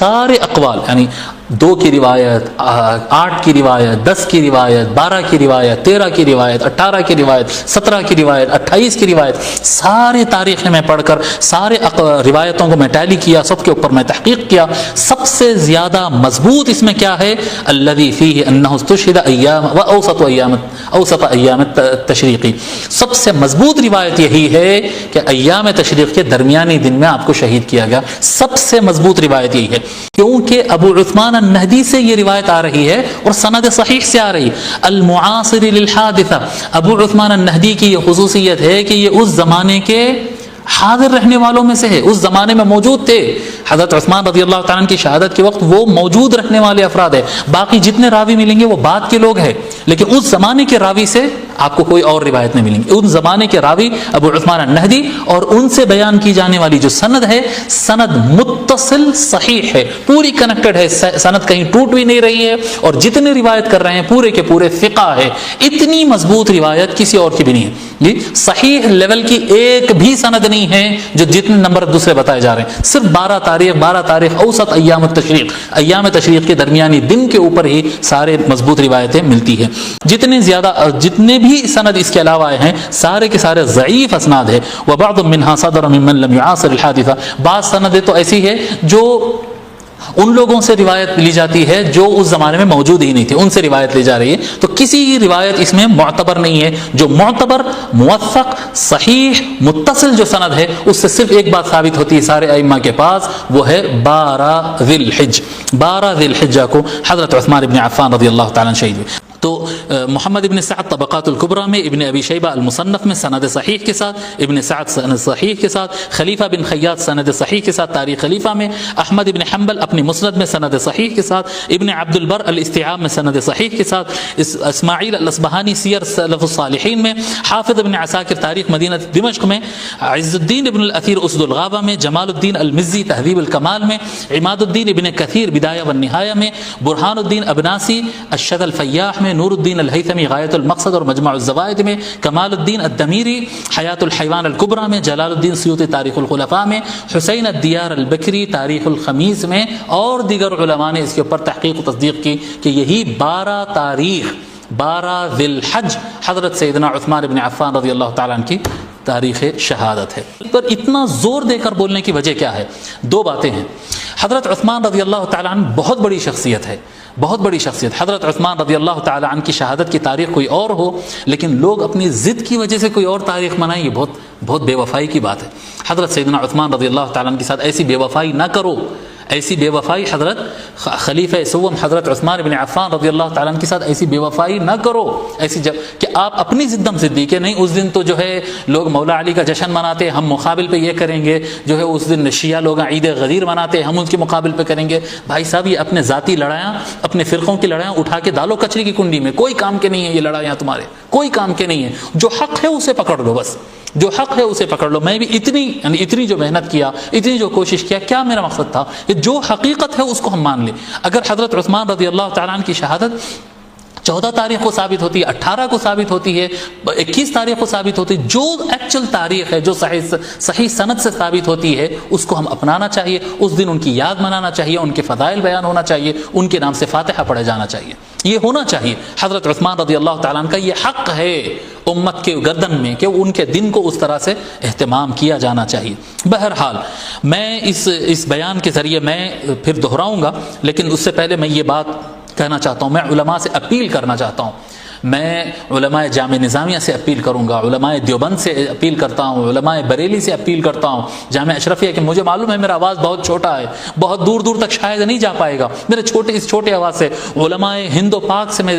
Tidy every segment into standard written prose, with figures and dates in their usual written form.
سارے اقوال یعنی 2 کی روایت، 8 کی روایت، 10 کی روایت، 12 کی روایت، 13 کی روایت، 18 کی روایت، 17 کی روایت، 28 کی روایت، سارے تاریخ میں پڑھ کر سارے روایتوں کو میں ٹیلی کیا، سب کے اوپر میں تحقیق کیا. سب سے زیادہ مضبوط اس میں کیا ہے؟ الذی فیہ انہ استشہد ایام و اوسط ایام التشریقی. سب سے مضبوط روایت یہی ہے کہ ایام تشریق کے درمیانی دن میں آپ کو شہید کیا گیا. سب سے مضبوط روایت یہی ہے، کیونکہ ابو عثمان النہدی سے یہ روایت آ رہی ہے اور سند صحیح سے آ رہی. المعاصر للحادثہ، ابو عثمان النہدی کی یہ خصوصیت ہے کہ یہ اس زمانے کے حاضر رہنے والوں میں سے ہے، اس زمانے میں موجود تھے. حضرت عثمان رضی اللہ تعالیٰ عنہ کی شہادت کے وقت وہ موجود رہنے والے افراد ہیں. باقی جتنے راوی ملیں گے وہ بعد کے لوگ ہیں، لیکن اس زمانے کے راوی سے آپ کو کوئی اور روایت نہیں ملیں گی. اس زمانے کے راوی ابو عثمان النہدی، اور ان سے بیان کی جانے والی جو سند ہے، سند متصل صحیح ہے، پوری کنیکٹڈ ہے، سند کہیں ٹوٹ بھی نہیں رہی ہے، اور جتنے روایت کر رہے ہیں پورے کے پورے ثقہ ہے. اتنی مضبوط روایت کسی اور کی بھی نہیں ہے جی. صحیح لیول کی ایک بھی سند نہیں ہے جو جتنے نمبر دوسرے بتائے جا رہے ہیں. صرف 12 تاریخ اوسط ایام التشریق، ایام تشریق کے درمیانی دن کے اوپر ہی سارے مضبوط روایتیں ملتی ہیں. جتنے بھی سند اس کے علاوہ آئے ہیں سارے کے سارے ضعیف اسناد ہے. وبعض منها صدر ممن لم يعاصر الحادثہ، بعض سندیں تو ایسی ہے جو ان لوگوں سے روایت لی جاتی ہے جو اس زمانے میں موجود ہی نہیں تھے، ان سے روایت لی جا رہی ہے. تو کسی روایت اس میں معتبر نہیں ہے. جو معتبر، موثق، صحیح، متصل جو سند ہے اس سے صرف ایک بات ثابت ہوتی ہے سارے ائمہ کے پاس، وہ ہے 12 ذی الحج. 12 ذی الحجہ کو حضرت عثمان ابن عفان رضی اللہ تعالیٰ عنہ شہید ہوئے. تو محمد ابن سعد طبقات الکبریٰ میں، ابن ابی شیبہ المصنف میں سند صحیح کے ساتھ، ابن سعد سند صحیح کے ساتھ، خلیفہ بن خیاط سند صحیح کے ساتھ تاریخ خلیفہ میں، احمد ابن حنبل اپنی مسند میں سند صحیح کے ساتھ، ابن عبد البر الاستیعاب میں سند صحیح کے ساتھ، اسماعیل الاصبہانی سیر سلف الصالحین میں، حافظ ابن عساکر تاریخ مدینہ دمشق میں، عز الدین ابن الاثیر اسد الغابہ میں، جمال الدین المزی تہذیب الکمال میں، عماد الدین ابن کثیر بدایہ والنہایہ میں، برہان الدین ابناسی الشد الفیاح میں، نور الدین الہیثمی غایت المقصد اور مجمع الزوائد میں، کمال الدین الدمیری حیات الحیوان الکبریٰ میں، جلال الدین سیوطی تاریخ الخلفاء میں، حسین الدیار البکری تاریخ الخمیس میں، اور دیگر علماء نے اس کے اوپر تحقیق و تصدیق کی کہ یہی 12 تاریخ 12 ذی الحج حضرت سیدنا عثمان بن عفان رضی اللہ تعالیٰ عنہ کی تاریخ شہادت ہے. پر اتنا زور دے کر بولنے کی وجہ کیا ہے؟ 2 باتیں ہیں. حضرت عثمان رضی اللہ تعالیٰ عنہ بہت بڑی شخصیت ہے، بہت بڑی شخصیت. حضرت عثمان رضی اللہ تعالیٰ عنہ کی شہادت کی تاریخ کوئی اور ہو، لیکن لوگ اپنی ضد کی وجہ سے کوئی اور تاریخ منائیں، یہ بہت بے وفائی کی بات ہے. حضرت سیدنا عثمان رضی اللہ تعالیٰ عنہ کے ساتھ ایسی بے وفائی نہ کرو. ایسی بے وفائی حضرت خلیفہ سوم حضرت عثمان بن عفان رضی اللہ تعالیٰ عنہ کے ساتھ ایسی بے وفائی نہ کرو، ایسی کہ آپ اپنی ضدم ضدی کہ نہیں اس دن تو جو ہے لوگ مولا علی کا جشن مناتے، ہم مقابل پہ یہ کریں گے. جو ہے اس دن شیعہ لوگ عید غدیر مناتے، ہم ان کے مقابل پہ کریں گے. بھائی صاحب یہ اپنے ذاتی لڑائیاں، اپنے فرقوں کی لڑائیاں اٹھا کے ڈالو کچرے کی کنڈی میں. کوئی کام کے نہیں ہے یہ لڑائیاں، تمہارے کوئی کام کے نہیں ہے. جو حق ہے اسے پکڑ لو، بس جو حق ہے اسے پکڑ لو. میں بھی اتنی جو محنت کیا، اتنی جو کوشش کیا میرا مقصد تھا کہ جو حقیقت ہے اس کو ہم مان لیں. اگر حضرت عثمان رضی اللہ تعالیٰ عنہ کی شہادت 14 تاریخ کو ثابت ہوتی ہے، 18 کو ثابت ہوتی ہے، 21 تاریخ کو ثابت ہوتی ہے، جو ایکچوئل تاریخ ہے، جو صحیح سند سے ثابت ہوتی ہے، اس کو ہم اپنانا چاہیے. اس دن ان کی یاد منانا چاہیے، ان کے فضائل بیان ہونا چاہیے، ان کے نام سے فاتحہ پڑھے جانا چاہیے. یہ ہونا چاہیے. حضرت عثمان رضی اللہ تعالیٰ عنہ کا یہ حق ہے امت کے گردن میں کہ ان کے دن کو اس طرح سے اہتمام کیا جانا چاہیے. بہرحال میں اس بیان کے ذریعے میں پھر دہراؤں گا، لیکن اس سے پہلے میں یہ بات کہنا چاہتا ہوں، میں علماء سے اپیل کرنا چاہتا ہوں. میں علماء جامع نظامیہ سے اپیل کروں گا، علماء دیوبند سے اپیل کرتا ہوں، علماء بریلی سے اپیل کرتا ہوں، جامع اشرفیہ کہ مجھے معلوم ہے میرا آواز بہت چھوٹا ہے، بہت دور دور تک شاید نہیں جا پائے گا میرے اس چھوٹے آواز سے. علماء ہند و پاک سے میں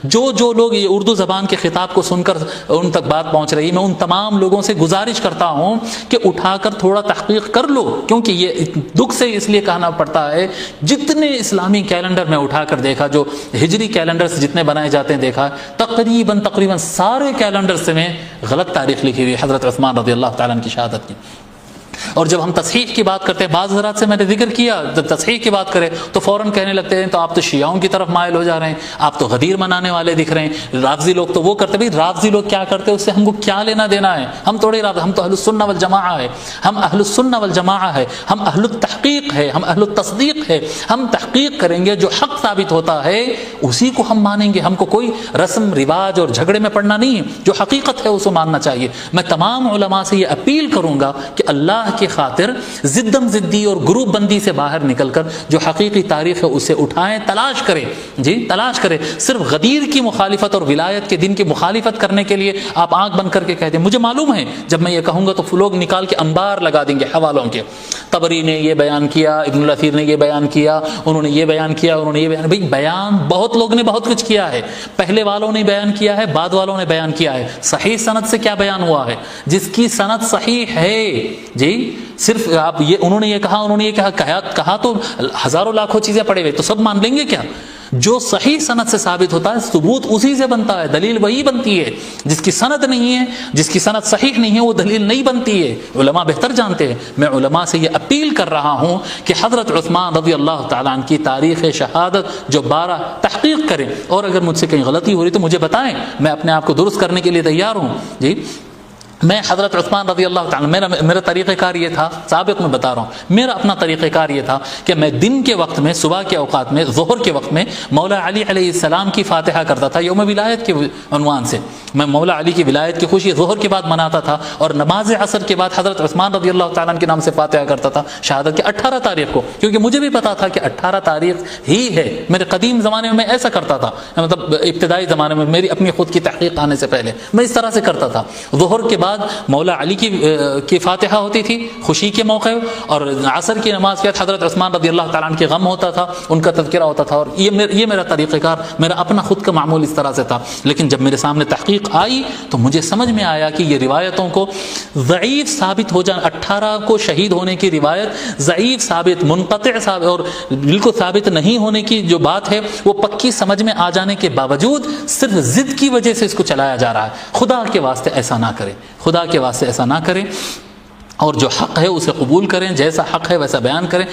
جو لوگ یہ اردو زبان کے خطاب کو سن کر ان تک بات پہنچ رہی، میں ان تمام لوگوں سے گزارش کرتا ہوں کہ اٹھا کر تھوڑا تحقیق کر لو. کیونکہ یہ دکھ سے اس لیے کہنا پڑتا ہے، جتنے اسلامی کیلنڈر میں اٹھا کر دیکھا، جو ہجری کیلنڈر جتنے بنائے جاتے ہیں دیکھا، تقریباً سارے کیلنڈر سے میں غلط تاریخ لکھی ہوئی حضرت عثمان رضی اللہ تعالیٰ عنہ کی شہادت کی. اور جب ہم تصحیح کی بات کرتے ہیں، بعض حضرات سے میں نے ذکر کیا، جب تصحیح کی بات کریں تو فوراً کہنے لگتے ہیں تو آپ تو شیعوں کی طرف مائل ہو جا رہے ہیں، آپ تو غدیر منانے والے دکھ رہے ہیں، رافضی لوگ تو وہ کرتے. بھائی رافضی لوگ کیا کرتے ہیں اس سے ہم کو کیا لینا دینا ہے؟ ہم تھوڑے ہم تو اہل السنہ والجماعہ ہے، ہم اہل السنہ والجماعہ ہے، ہم اہل التحقیق ہے، ہم اہل التصدیق ہے. ہم تحقیق کریں گے، جو حق ثابت ہوتا ہے اسی کو ہم مانیں گے. ہم کو کوئی رسم رواج اور جھگڑے میں پڑنا نہیں ہے، جو حقیقت ہے اسے ماننا چاہیے. میں تمام علماء سے یہ اپیل کروں گا کہ اللہ کی خاطر زدم زدی اور گروپ بندی سے باہر نکل کر جو حقیقی تاریخ ہے اسے اٹھائیں، تلاش کریں. جی تلاش کریں. صرف غدیر کی مخالفت اور ولایت کے دن کی مخالفت کرنے کے لیے آپ آنکھ بند کر کے کہتے ہیں. مجھے معلوم ہے جب میں یہ کہوں گا تو لوگ نکال کے انبار لگا دیں گے حوالوں کے، طبری نے یہ بیان کیا، ابن الاثیر نے یہ بیان کیا، انہوں نے یہ بیان کیا، انہوں نے یہ بیان. بھئی بیان بہت لوگ نے بہت کچھ کیا ہے، پہلے والوں نے بیان کیا ہے، بعد والوں نے بیان کیا ہے. صحیح سند سے کیا بیان ہوا ہے؟ جس کی سند صحیح ہے. جی صرف آپ یہ انہوں نے یہ کہا، انہوں نے یہ کہا تو ہزاروں لاکھوں چیزیں پڑے ہوئے تو سب مان لیں گے کیا؟ جو صحیح سند سے ثابت ہوتا ہے ثبوت اسی سے بنتا ہے، دلیل وہی بنتی ہے. جس کی سند نہیں ہے، جس کی سند صحیح نہیں ہے، وہ دلیل نہیں بنتی ہے. علماء بہتر جانتے ہیں. میں علماء سے یہ اپیل کر رہا ہوں کہ حضرت عثمان رضی اللہ تعالیٰ عنہ کی تاریخ شہادت جو 12 تحقیق کریں، اور اگر مجھ سے کہیں غلطی ہو رہی تو مجھے بتائیں، میں اپنے آپ کو درست کرنے کے لیے تیار ہوں. جی میں حضرت عثمان رضی اللہ تعالیٰ میرا طریقہ کار یہ تھا، سابق میں بتا رہا ہوں، میرا اپنا طریقہ کار یہ تھا کہ میں دن کے وقت میں، صبح کے اوقات میں، ظہر کے وقت میں مولا علی علیہ السلام کی فاتحہ کرتا تھا یوم ولایت کے عنوان سے. میں مولا علی کی ولایت کی خوشی ظہر کے بعد مناتا تھا، اور نماز عصر کے بعد حضرت عثمان رضی اللہ تعالیٰ کے نام سے فاتحہ کرتا تھا شہادت کے 18 تاریخ کو، کیونکہ مجھے بھی پتا تھا کہ 18 تاریخ ہی ہے. میرے قدیم زمانے میں ایسا کرتا تھا، مطلب ابتدائی زمانے میں میری اپنی خود کی تحقیق آنے سے پہلے میں اس طرح سے کرتا تھا. ظہر کے بعد مولا علی کی فاتحہ ہوتی تھی خوشی کے موقع، اور عصر کی نماز کے بعد حضرت عثمان رضی اللہ تعالیٰ عنہ کے غم ہوتا تھا، ان کا تذکرہ ہوتا تھا. اور یہ میرا طریقہ کار، میرا اپنا خود کا معمول اس طرح سے تھا. لیکن جب میرے سامنے تحقیق آئی تو مجھے سمجھ میں آیا کہ یہ روایتوں کو ضعیف ثابت ہو جانا، 18 کو شہید ہونے کی روایت ضعیف ثابت، منقطع ثابت اور بالکل ثابت نہیں ہونے کی جو بات ہے وہ پکی سمجھ میں آ جانے کے باوجود صرف ضد کی وجہ سے اس کو چلایا جا رہا ہے. خدا کے واسطے ایسا نہ کریں، خدا کے واسطے ایسا نہ کریں، اور جو حق ہے اسے قبول کریں، جیسا حق ہے ویسا بیان کریں.